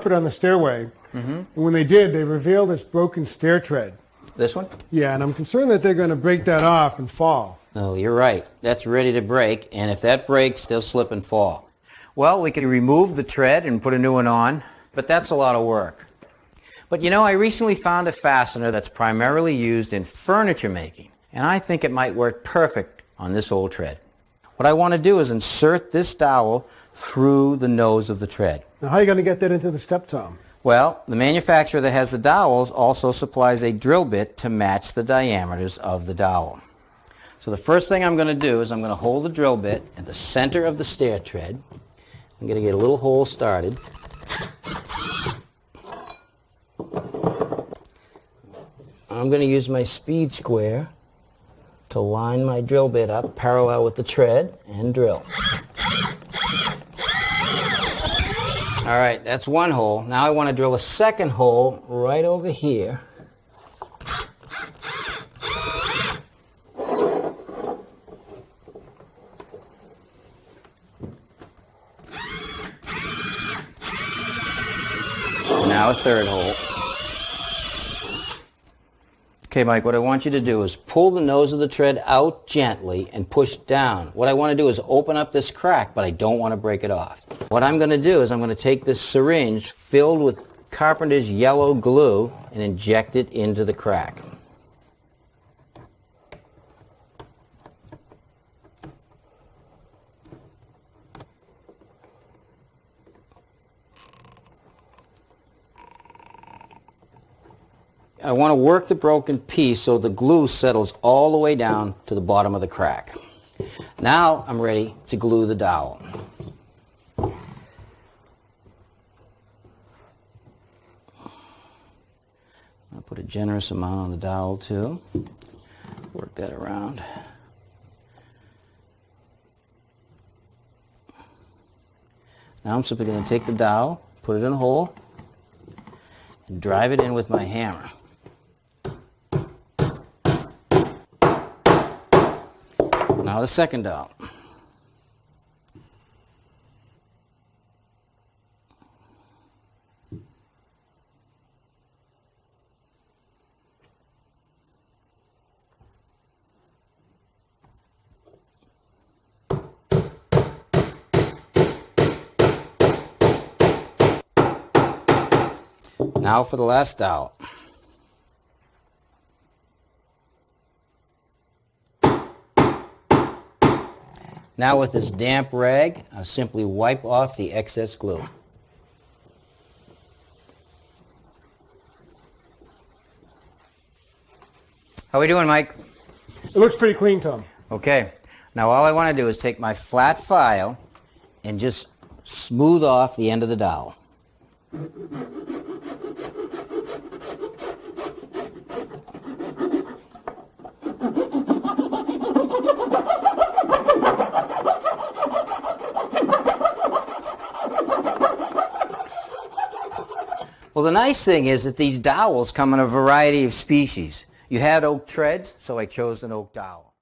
carpet on the stairway. And when they did, they revealed this broken stair tread. This one? Yeah, and I'm concerned that they're going to break that off and fall. No, you're right. That's ready to break, and if that breaks, they'll slip and fall. Well, we can remove the tread and put a new one on, but that's a lot of work. But you know, I recently found a fastener that's primarily used in furniture making, and I think it might work perfect on this old tread. What I want to do is insert this dowel through the nose of the tread. Now, how are you going to get that into the step, Tom? Well, the manufacturer that has the dowels also supplies a drill bit to match the diameters of the dowel. So the first thing I'm going to do is I'm going to hold the drill bit at the center of the stair tread. I'm going to get a little hole started. I'm going to use my speed square to line my drill bit up parallel with the tread and drill. All right, that's one hole. Now I want to drill a second hole right over here. Now a third hole. Okay, Mike, what I want you to do is pull the nose of the tread out gently and push down. What I want to do is open up this crack, but I don't want to break it off. What I'm going to do is I'm going to take this syringe filled with Carpenter's yellow glue and inject it into the crack. I want to work the broken piece so the glue settles all the way down to the bottom of the crack. Now I'm ready to glue the dowel. I'll put a generous amount on the dowel too. Work that around. Now I'm simply going to take the dowel, put it in a hole, and drive it in with my hammer. Now the second dowel. Now for the last dowel. Now with this damp rag, I'll simply wipe off the excess glue. How are we doing, Mike? It looks pretty clean, Tom. Okay. Now all I want to do is take my flat file and just smooth off the end of the dowel. Well, the nice thing is that these dowels come in a variety of species. You had oak treads, so I chose an oak dowel.